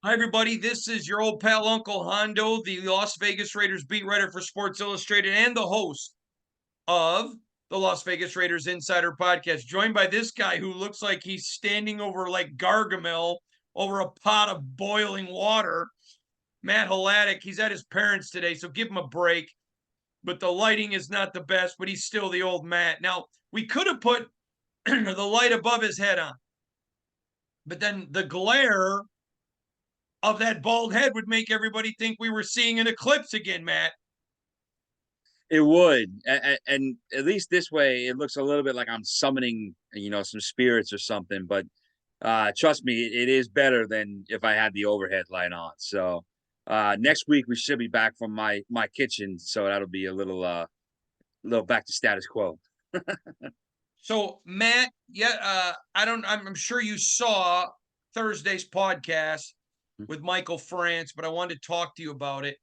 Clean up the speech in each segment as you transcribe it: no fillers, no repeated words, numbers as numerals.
Hi, everybody. This is your old pal, Uncle Hondo, the Las Vegas Raiders beat writer for Sports Illustrated and the host of the Las Vegas Raiders Insider Podcast, joined by this guy who looks like he's standing over like Gargamel over a pot of boiling water. Matt Hladek, he's at his parents' today, so give him a break. But the lighting is not the best, but he's still the old Matt. Now, we could have put the light above his head on, but then the glare of that bald head would make everybody think we were seeing an eclipse again, Matt. It would, and at least this way, it looks a little bit like I'm summoning, some spirits or something. But trust me, it is better than if I had the overhead light on. So next week we should be back from my kitchen, so that'll be a little back to status quo. So, Matt, I'm sure you saw Thursday's podcast with Michael France, but I wanted to talk to you about it.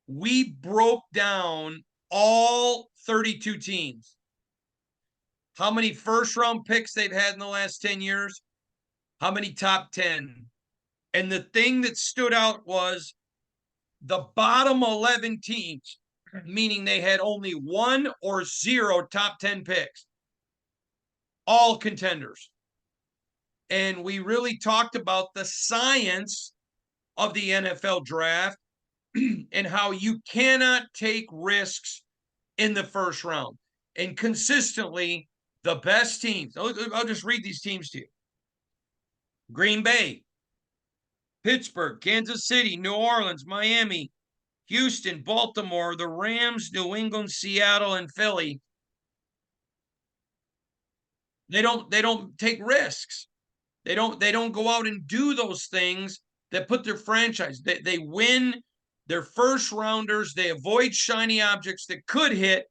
We broke down all 32 teams, how many first round picks they've had in the last 10 years, how many top 10. And the thing that stood out was the bottom 11 teams, meaning they had only one or zero top 10 picks, all contenders. And we really talked about the science of the NFL draft and how you cannot take risks in the first round. And consistently, the best teams, I'll just read these teams to you: Green Bay, Pittsburgh, Kansas City, New Orleans, Miami, Houston, Baltimore, the Rams, New England, Seattle, and Philly. They don't take risks. They don't go out and do those things that put their franchise. They win their first rounders. They avoid shiny objects that could hit.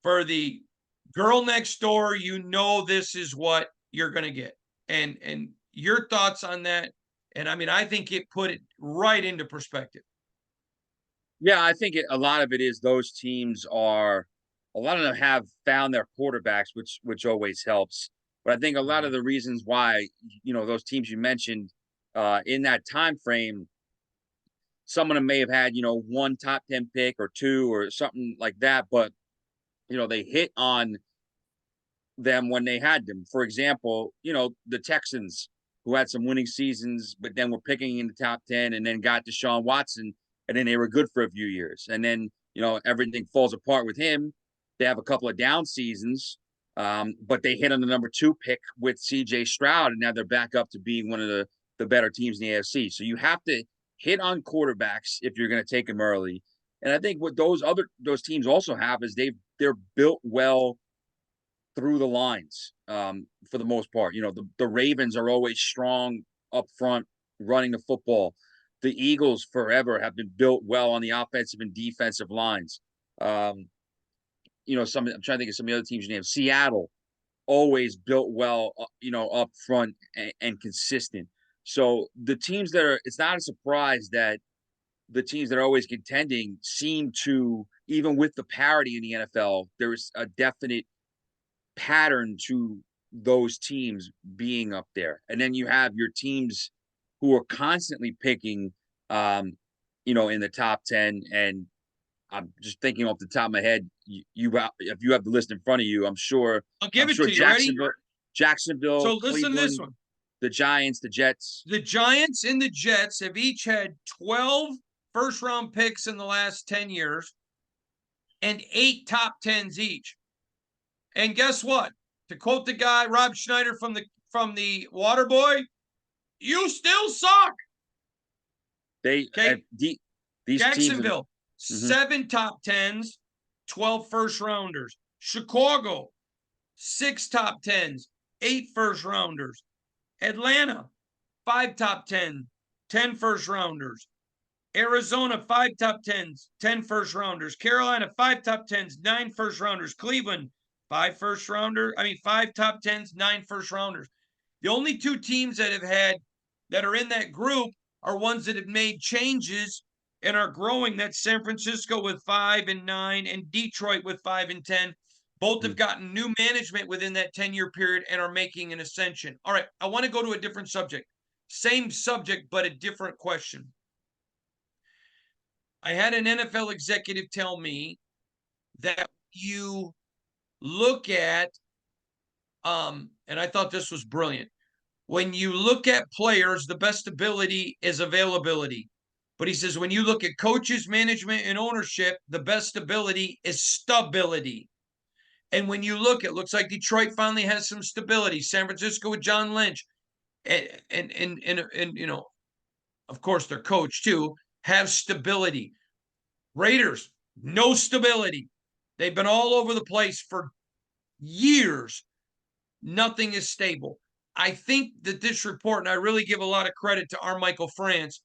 For the girl next door, you know this is what you're going to get. And your thoughts on that? And I mean, I think it put it right into perspective. Yeah, I think a lot of it is those teams are a lot of them have found their quarterbacks, which always helps. But I think a lot of the reasons why those teams you mentioned in that time frame, some of them may have had one top 10 pick or two or something like that, but they hit on them when they had them. For example, the Texans, who had some winning seasons, but then were picking in the top 10 and then got Deshaun Watson, and then they were good for a few years. And then, everything falls apart with him. They have a couple of down seasons, but they hit on the number 2 pick with CJ Stroud, and now they're back up to being one of the better teams in the AFC. So you have to hit on quarterbacks if you're going to take them early. And I think what those teams also have is they're built well through the lines, for the most part. The Ravens are always strong up front, running the football. The Eagles forever have been built well on the offensive and defensive lines. I'm trying to think of some of the other teams you name. Seattle, always built well, up front and consistent. So the teams it's not a surprise that the teams that are always contending seem to, even with the parity in the NFL, there is a definite pattern to those teams being up there. And then you have your teams who are constantly picking, in the top 10. And I'm just thinking off the top of my head, if you have the list in front of you, I'll give it to you. Jacksonville, So listen to this Cleveland, one. the Giants, the Jets. The Giants and the Jets have each had 12 first round picks in the last 10 years and 8 top 10s each. And guess what? To quote the guy, Rob Schneider from the Waterboy, you still suck. These Jacksonville, teams, 7 top 10s, 12 first rounders. Chicago, 6 top 10s, 8 first rounders. Atlanta, 5 top 10, 10 first rounders. Arizona, 5 top 10s, 10 first rounders. Carolina, 5 top 10s, 9 first rounders. Cleveland, 5 top 10s, 9 first rounders. The only 2 teams that are in that group are ones that have made changes and are growing. That's San Francisco with 5 and 9 and Detroit with 5 and 10. Both have gotten new management within that 10-year period and are making an ascension. All right, I want to go to a different subject. Same subject, but a different question. I had an NFL executive tell me that you look at, and I thought this was brilliant. When you look at players, the best ability is availability. But he says when you look at coaches, management, and ownership, the best ability is stability. And when you look, it looks like Detroit finally has some stability. San Francisco with John Lynch, and you know, of course, their coach too have stability. Raiders, no stability. They've been all over the place for years. Nothing is stable. I think that this report, and I really give a lot of credit to our Michael France,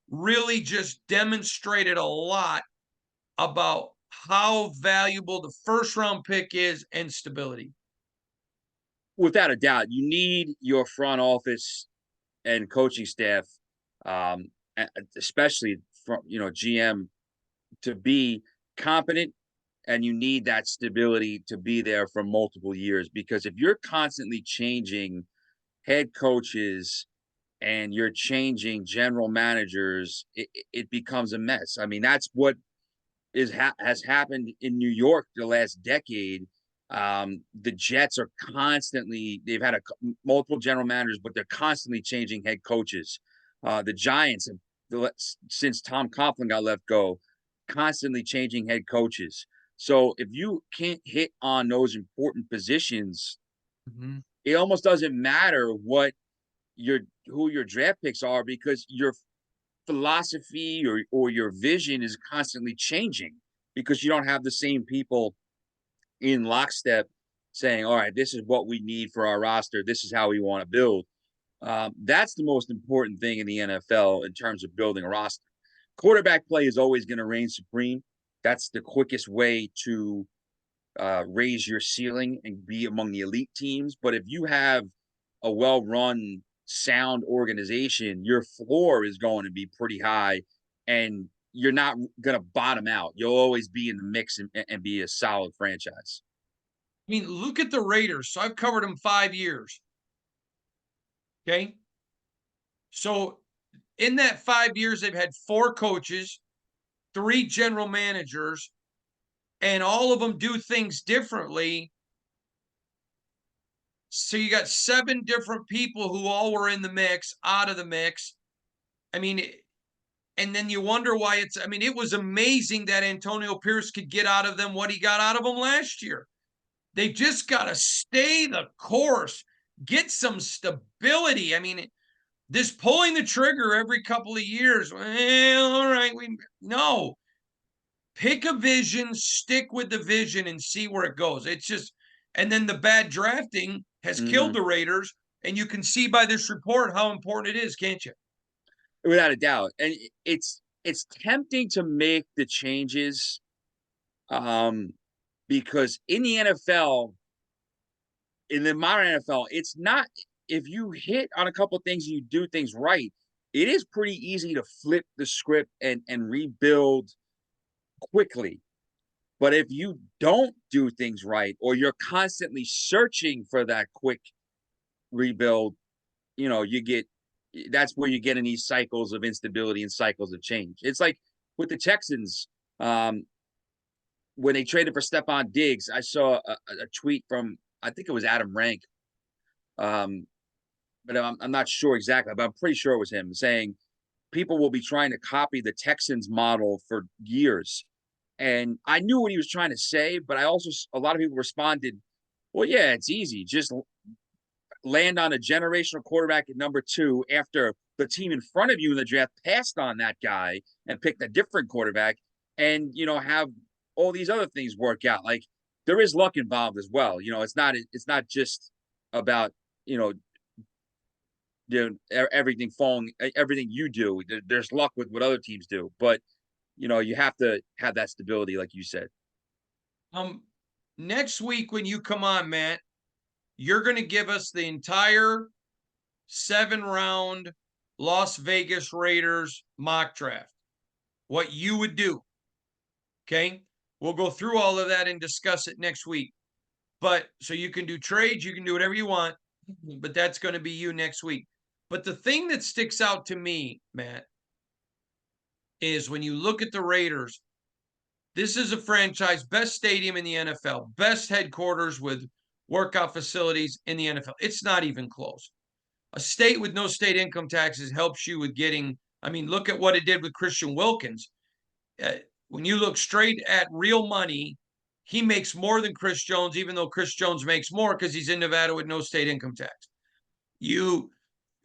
really just demonstrated a lot about how valuable the first round pick is and stability. Without a doubt, you need your front office and coaching staff, um, especially from GM, to be competent, and you need that stability to be there for multiple years. Because if you're constantly changing head coaches and you're changing general managers, it becomes a mess. I mean, that's what has happened in New York the last decade. The Jets are constantly they've had multiple general managers, but they're constantly changing head coaches. The Giants have, since Tom Coughlin got let go, constantly changing head coaches. So if you can't hit on those important positions, Mm-hmm. it almost doesn't matter who your draft picks are, because your philosophy or your vision is constantly changing, because you don't have the same people in lockstep saying, all right, this is what we need for our roster. This is how we want to build. That's the most important thing in the NFL in terms of building a roster. Quarterback play is always going to reign supreme. That's the quickest way to raise your ceiling and be among the elite teams. But if you have a well-run, sound organization, your floor is going to be pretty high, and you're not going to bottom out. You'll always be in the mix and be a solid franchise. I mean, look at the Raiders. So I've covered them 5 years. Okay. So in that 5 years, they've had 4 coaches, 3 general managers, and all of them do things differently. So you got 7 different people who all were in the mix, out of the mix. I mean, and then you wonder why I mean, it was amazing that Antonio Pierce could get out of them what he got out of them last year. They just got to stay the course, get some stability. I mean, this pulling the trigger every couple of years, well, all right, no. Pick a vision, stick with the vision, and see where it goes. It's just, and then the bad drafting has killed Mm-hmm. the Raiders, and you can see by this report how important it is, can't you? Without a doubt. And it's tempting to make the changes, um, because in the NFL, in the modern NFL, it's not, if you hit on a couple of things and you do things right, it is pretty easy to flip the script and rebuild quickly. But if you don't do things right, or you're constantly searching for that quick rebuild, you get that's where you get in these cycles of instability and cycles of change. It's like with the Texans, when they traded for Stephon Diggs, I saw a tweet from, I think it was Adam Rank, um, but I'm not sure exactly, but I'm pretty sure it was him, saying people will be trying to copy the Texans model for years. And I knew what he was trying to say, but a lot of people responded, well, yeah, it's easy. Just land on a generational quarterback at number 2 after the team in front of you in the draft passed on that guy and picked a different quarterback, and have all these other things work out. Like, there is luck involved as well. It's not just about you know everything you do. There's luck with what other teams do, but you have to have that stability, like you said. Um, Next week when you come on, Matt, you're going to give us the entire 7 round Las Vegas Raiders mock draft. What you would do. Okay. We'll go through all of that and discuss it next week. But so you can do trades, you can do whatever you want, but that's going to be you next week. But the thing that sticks out to me, Matt, is when you look at the Raiders, this is a franchise, best stadium in the NFL, best headquarters with workout facilities in the NFL. It's not even close. A state with no state income taxes helps you with getting, I mean, look at what it did with Christian Wilkins. When you look straight at real money, he makes more than Chris Jones, even though Chris Jones makes more because he's in Nevada with no state income tax. You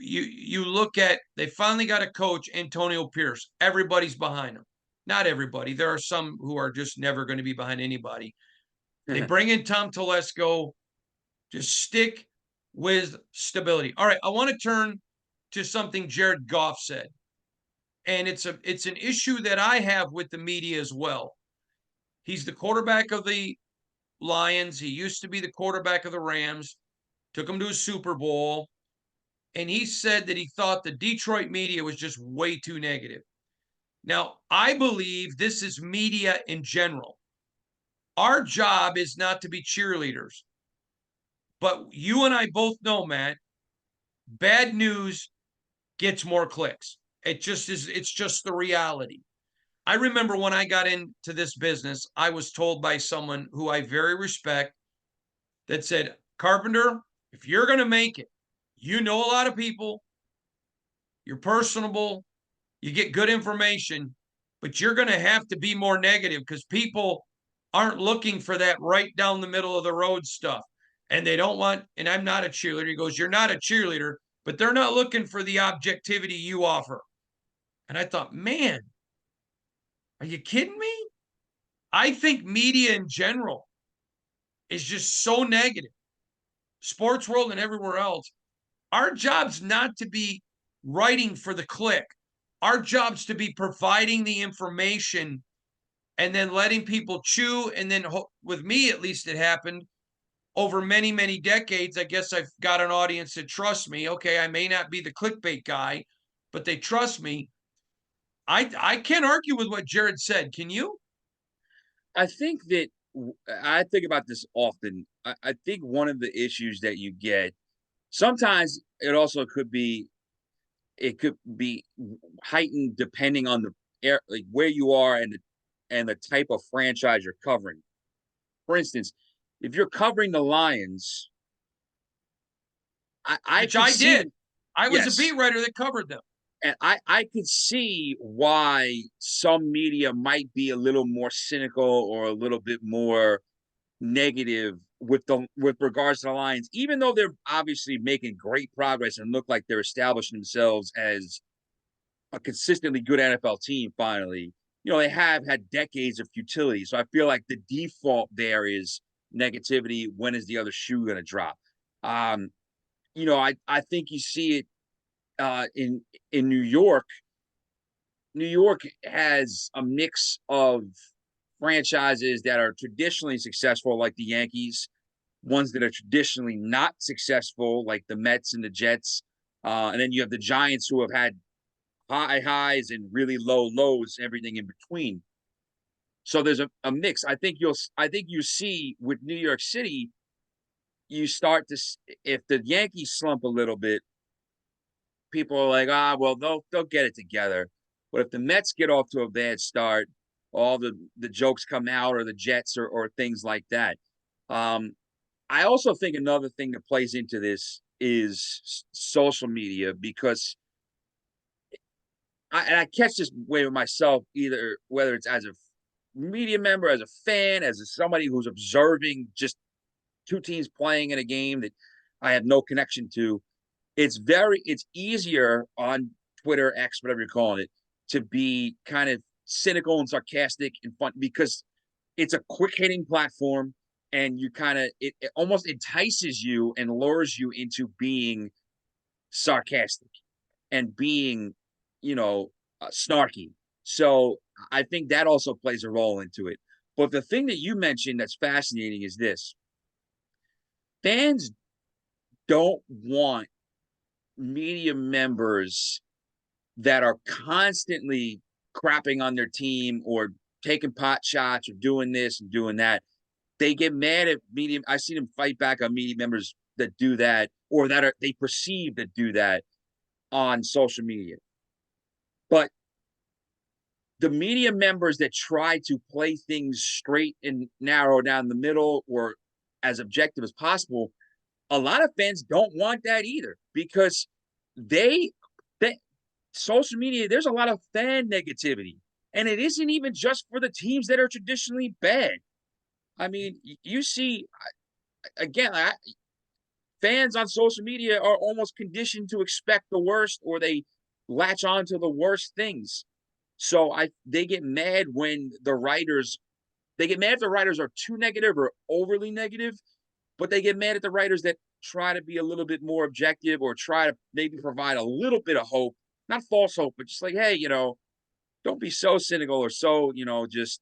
you look at, they finally got a coach, Antonio Pierce. Everybody's behind him. Not everybody. There are some who are just never going to be behind anybody. They bring in Tom Telesco. Just stick with stability. All right, I want to turn to something Jared Goff said. And it's an issue that I have with the media as well. He's the quarterback of the Lions. He used to be the quarterback of the Rams. Took him to a Super Bowl. And he said that he thought the Detroit media was just way too negative. Now, I believe this is media in general. Our job is not to be cheerleaders. But you and I both know, Matt, bad news gets more clicks. It just is, it's just the reality. I remember when I got into this business, I was told by someone who I very respect that said, Carpenter, if you're going to make it, you know a lot of people, you're personable, you get good information, but you're going to have to be more negative because people aren't looking for that right down the middle of the road stuff. And they don't want, and I'm not a cheerleader. He goes, you're not a cheerleader, but they're not looking for the objectivity you offer. And I thought, man, are you kidding me? I think media in general is just so negative, sports world and everywhere else. Our job's not to be writing for the click. Our job's to be providing the information and then letting people chew. And then with me, at least it happened over many, many decades. I guess I've got an audience that trusts me. Okay, I may not be the clickbait guy, but they trust me. I can't argue with what Jared said. Can you? I think that I think about this often. I think one of the issues that you get sometimes it could be heightened depending on the air, like where you are and the type of franchise you're covering. For instance, if you're covering the Lions, I Which could I see, did. I was a yes, beat writer that covered them. and I could see why some media might be a little more cynical or a little bit more negative with regards to the Lions, even though they're obviously making great progress and look like they're establishing themselves as a consistently good NFL team finally. You know, they have had decades of futility. So I feel like the default there is negativity. When is the other shoe going to drop? Um, I think you see it in New York. New York has a mix of franchises that are traditionally successful, like the Yankees, ones that are traditionally not successful, like the Mets and the Jets. And then you have the Giants, who have had high highs and really low lows, everything in between. So there's a mix. I think you see with New York City, you start to, if the Yankees slump a little bit, people are like, well, they'll get it together. But if the Mets get off to a bad start, all the jokes come out, or the Jets, or things like that. I also think another thing that plays into this is social media, because I catch this way with myself, either whether it's as a media member, as a fan, somebody who's observing just two teams playing in a game that I have no connection to. It's easier on Twitter, X, whatever you're calling it, to be kind of cynical and sarcastic and fun, because it's a quick hitting platform, and you kind of it almost entices you and lures you into being sarcastic and being, snarky. So I think that also plays a role into it. But the thing that you mentioned that's fascinating is this: fans don't want media members that are constantly crapping on their team, or taking pot shots, or doing this and doing that. They get mad at media. I've seen them fight back on media members that do that, or that they perceive that do that. on social media. But the media members that try to play things straight and narrow down the middle or as objective as possible, a lot of fans don't want that either because they social media, there's a lot of fan negativity. And it isn't even just for the teams that are traditionally bad. I mean, you see, again, fans on social media are almost conditioned to expect the worst or they latch on to the worst things. So they get mad when the writers they get mad if the writers are too negative or overly negative, but they get mad at the writers that try to be a little bit more objective or try to maybe provide a little bit of hope, not false hope, but just like, hey, don't be so cynical or so, just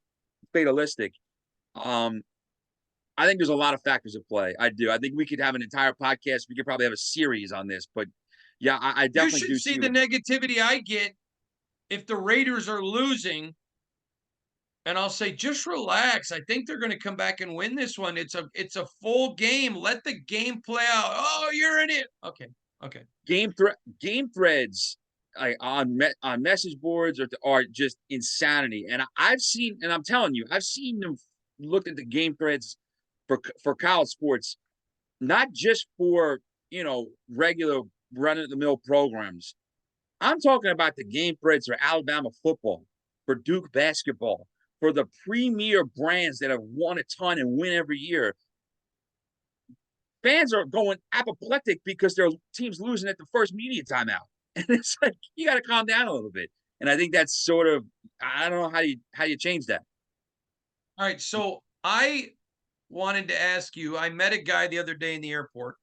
fatalistic. Um, I think there's a lot of factors at play. I do. I think we could have an entire podcast. We could probably have a series on this, but yeah, I You definitely should do see see the what. negativity I get if the Raiders are losing, and I'll say, just relax. I think they're going to come back and win this one. It's a full game. Let the game play out. Oh, you're in it. Okay. Okay. Game threads on message boards are just insanity. And I've seen, and I'm telling you, I've seen them looked at the game threads for college sports, not just for regular run of the mill programs. I'm talking about the game threads for Alabama football, for Duke basketball, for the premier brands that have won a ton and win every year. Fans are going apoplectic because their team's losing at the first media timeout. And it's like, you got to calm down a little bit. And I think that's sort of, I don't know how you change that. All right. So I wanted to ask you, I met a guy the other day in the airport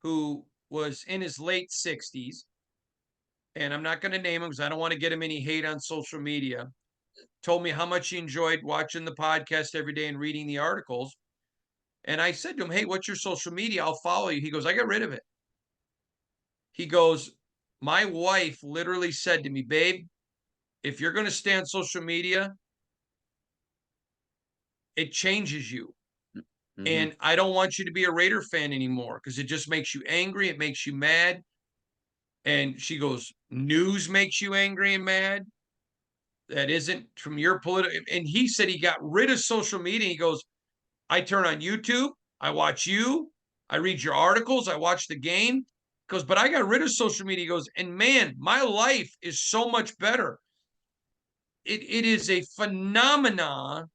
who was in his late 60s. And I'm not going to name him because I don't want to get him any hate on social media. Told me how much he enjoyed watching the podcast every day and reading the articles. And I said to him, hey, what's your social media? I'll follow you. He goes, I got rid of it. He goes, my wife literally said to me, babe, if you're going to stay on social media, it changes you. Mm-hmm. And I don't want you to be a Raider fan anymore because it just makes you angry. It makes you mad. And she goes, news makes you angry and mad. That isn't from your political. And he said he got rid of social media. He goes, I turn on YouTube, I watch you, I read your articles, I watch the game. He goes, but I got rid of social media. He goes, and man, my life is so much better. It is a phenomenon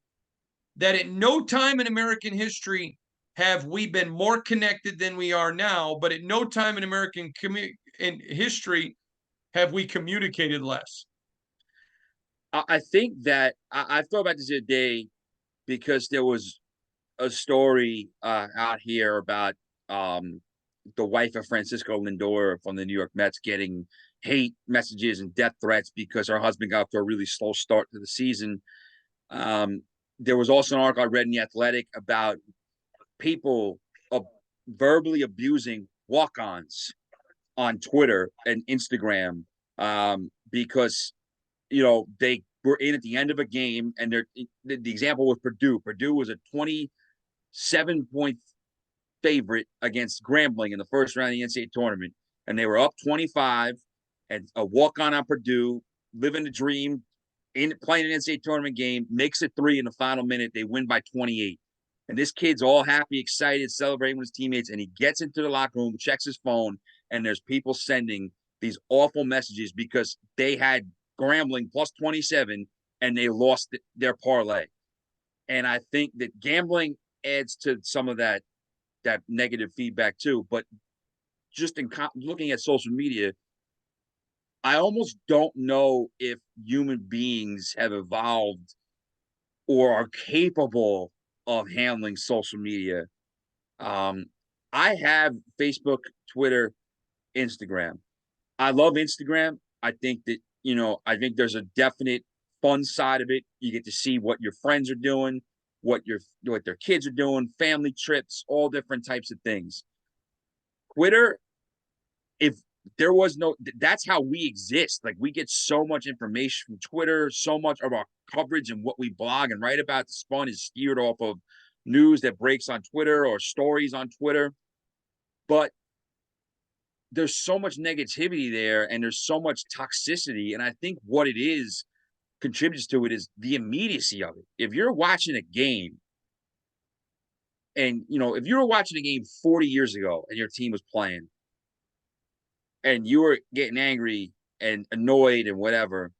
that at no time in American history have we been more connected than we are now, but at no time in American in history have we communicated less. I think that I've thought about this the other day because there was a story out here about the wife of Francisco Lindor from the New York Mets getting hate messages and death threats because her husband got off to a really slow start to the season. Um, there was also an article I read in The Athletic about people verbally abusing walk-ons on Twitter and Instagram because they were in at the end of a game and the example was Purdue. Purdue was a 27-point favorite against Grambling in the first round of the NCAA tournament, and they were up 25, and a walk-on Purdue, living the dream, in playing an NCAA tournament game, makes it 3 in the final minute. They win by 28. And this kid's all happy, excited, celebrating with his teammates, and he gets into the locker room, checks his phone, and there's people sending these awful messages because they had Grambling plus 27 and they lost their parlay. And I think that gambling adds to some of that negative feedback too. But just in looking at social media, I almost don't know if human beings have evolved or are capable of handling social media. Um, I have Facebook, Twitter, Instagram. I love Instagram. I think that, I think there's a definite fun side of it. You get to see what your friends are doing, what their kids are doing, family trips, all different types of things. Twitter, if there was no, that's how we exist. Like we get so much information from Twitter, so much of our coverage and what we blog and write about. The spun is steered off of news that breaks on Twitter or stories on Twitter. But there's so much negativity there and there's so much toxicity. And I think what it is contributes to it is the immediacy of it. If you're watching a game and, if you were watching a game 40 years ago and your team was playing and you were getting angry and annoyed and whatever,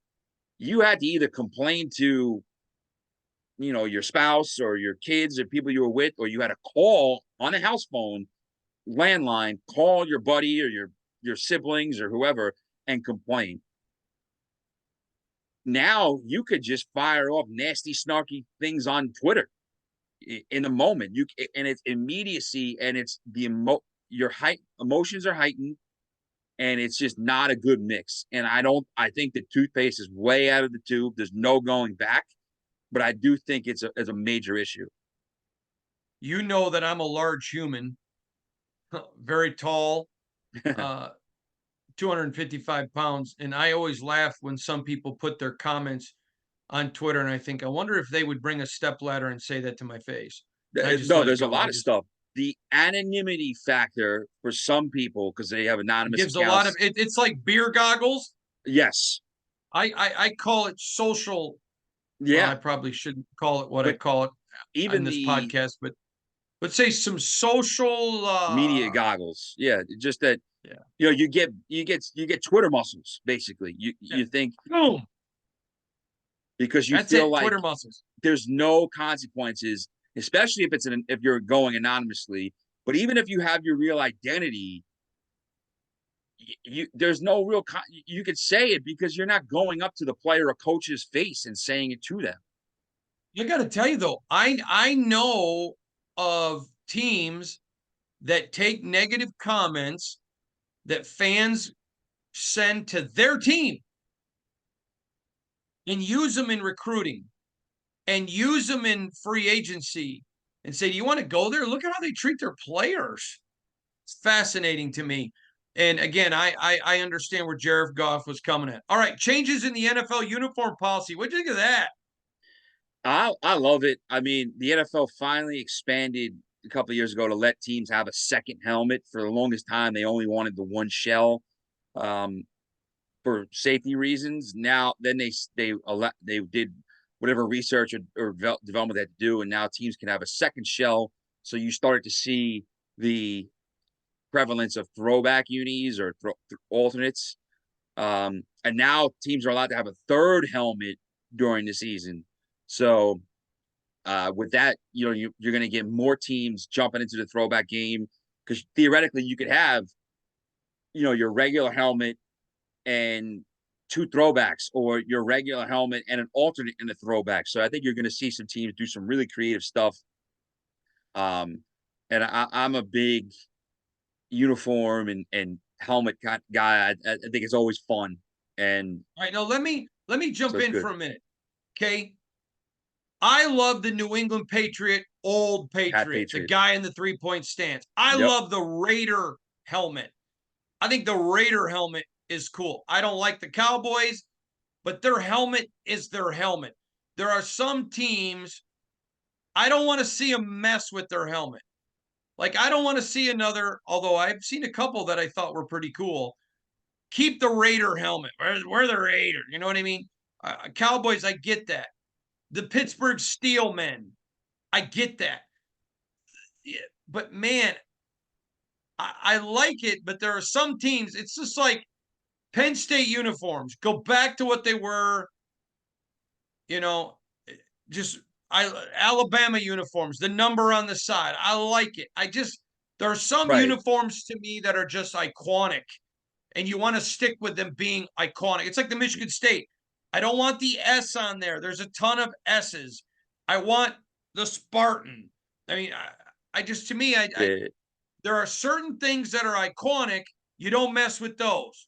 you had to either complain to, your spouse or your kids or people you were with, or you had to call on a house phone, landline, call your buddy or your siblings or whoever and complain. Now you could just fire off nasty, snarky things on Twitter in the moment. And it's immediacy, and it's emotions are heightened, and it's just not a good mix. And I think the toothpaste is way out of the tube. There's no going back, but I do think it's a major issue. You know that I'm a large human, very tall, 255 pounds. And I always laugh when some people put their comments on Twitter. And I think, I wonder if they would bring a stepladder and say that to my face. And I just No, let it there's a go. lot of stuff. The anonymity factor for some people, because they have anonymous Gives a lot of accounts. it's like beer goggles. Yes. I call it social. Well, Yeah. I probably shouldn't call it what I But call it on even this the podcast, but let's say some social media goggles. Yeah. Just that, yeah. you get Twitter muscles, basically. You Yeah. you think Boom. because you That's feel it. like Twitter muscles. there's no consequences, especially if you're going anonymously. But even if you have your real identity, there's no real you could say it because you're not going up to the player or coach's face and saying it to them. I got to tell you though, I know of teams that take negative comments that fans send to their team and use them in recruiting and use them in free agency and say, do you want to go there? Look at how they treat their players. It's fascinating to me. And again, I understand where Jared Goff was coming at. All right, changes in the NFL uniform policy. What'd you think of that? I love it. I mean, the NFL finally expanded a couple of years ago to let teams have a second helmet. For the longest time, they only wanted the one shell um, for safety reasons. Now, then they did whatever research or development they had to do, and now teams can have a second shell. So you started to see the prevalence of throwback unis or alternates. And now teams are allowed to have a third helmet during the season. So with that, you're going to get more teams jumping into the throwback game because theoretically you could have, your regular helmet and two throwbacks, or your regular helmet and an alternate in the throwback. So I think you're going to see some teams do some really creative stuff. And I'm a big uniform and helmet guy. I think it's always fun. And All right, now let me jump so it's in good. for a minute. Okay. I love the New England Patriot, old Pat Patriot, the Patriot. guy in the 3-point stance. I Yep. love the Raider helmet. I think the Raider helmet is cool. I don't like the Cowboys, but their helmet is their helmet. There are some teams I don't want to see them mess with their helmet. Like I don't want to see another, although I've seen a couple that I thought were pretty cool. Keep the Raider helmet. We're the Raiders. You know what I mean? Cowboys, I get that. The Pittsburgh Steelmen, I get that. Yeah, but man, I like it, but there are some teams, it's just like Penn State uniforms. Go back to what they were, you know, just Alabama uniforms, the number on the side. I like it. There are some Right. uniforms to me that are just iconic, and you want to stick with them being iconic. It's like the Michigan State. I don't want the S on there. There's a ton of S's. I want the Spartan. I mean, I just to me, Yeah. there are certain things that are iconic. You don't mess with those.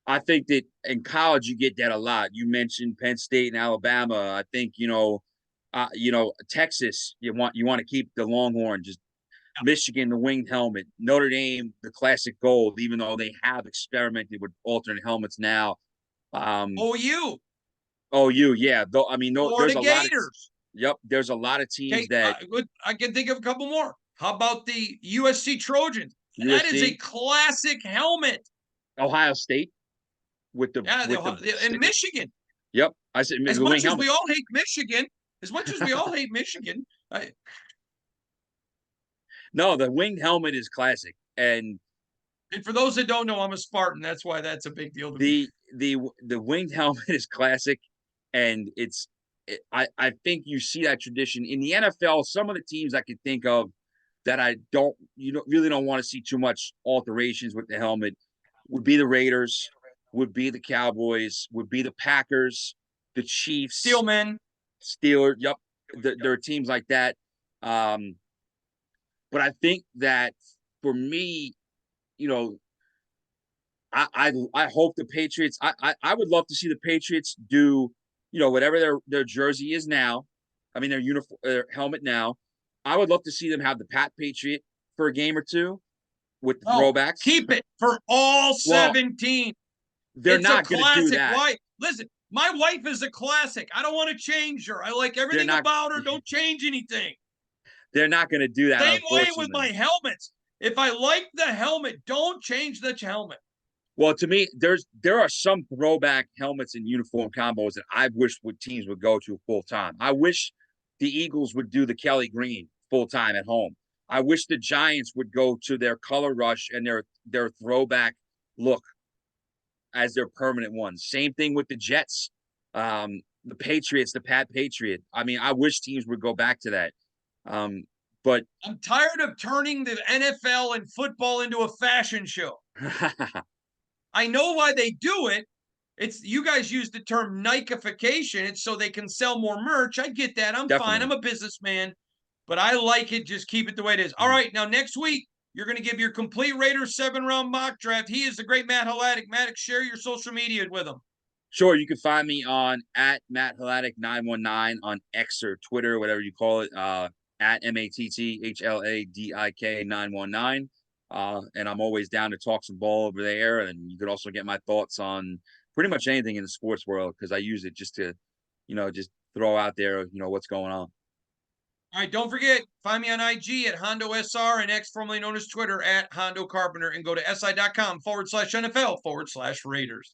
I think that in college you get that a lot. You mentioned Penn State and Alabama. I think Texas. You want to keep the Longhorn. Just Michigan, the winged helmet. Notre Dame, the classic gold. Even though they have experimented with alternate helmets now. OU, OU, yeah. Though I mean, no, there's Florida a lot of Gators. yep. There's a lot of teams Okay, that I can think of a couple more. How about the USC Trojans? That is a USC, classic helmet. Ohio State with the Yeah, in sticker. Michigan. Yep, I said As the wing much as helmet. we all hate Michigan, as much as we all hate Michigan, No, the winged helmet is classic, and and for those that don't know, I'm a Spartan. That's why that's a big deal to me. the winged helmet is classic, and I think you see that tradition in the NFL. Some of the teams I can think of that I don't really don't want to see too much alterations with the helmet would be the Raiders, would be the Cowboys, would be the Packers, the Chiefs, Steelmen. Steelers. Yep, there are teams like that. Um, but I think that for me, you know, I hope the Patriots. I would love to see the Patriots do, whatever their jersey is now. I mean their uniform, their helmet now. I would love to see them have the Pat Patriot for a game or two with the Oh, throwbacks. keep it for all Well, 17. they're It's a not going to do classic. that. Why? Listen, my wife is a classic. I don't want to change her. I like They're everything not. about her. Don't change anything. They're not going to do that. Same way with my Unfortunately. helmets. If I like the helmet, don't change the helmet. Well, to me, there are some throwback helmets and uniform combos that I wish teams would go to full time. I wish the Eagles would do the Kelly Green full time at home. I wish the Giants would go to their color rush and their throwback look as their permanent ones. Same thing with the Jets, the Patriots, the Pat Patriot. I mean, I wish teams would go back to that. But I'm tired of turning the NFL and football into a fashion show. I know why they do it. It's you guys use the term Nikeification. It's so they can sell more merch. I get that. I'm fine. I'm definitely. a businessman, but I like it. Just keep it the way it is. All right. Now, next week, you're going to give your complete Raiders 7-round mock draft. He is the great Matt Halatic. Matt, share your social media with him. Sure, you can find me on at Matt Halatic 919 on X or Twitter, whatever you call it, at MATTHLADIK 919. And I'm always down to talk some ball over there. And you could also get my thoughts on pretty much anything in the sports world because I use it just to, just throw out there, what's going on. All right, don't forget, find me on IG at Hondo SR and X, formerly known as Twitter, at Hondo Carpenter, and go to si.com/NFL/Raiders.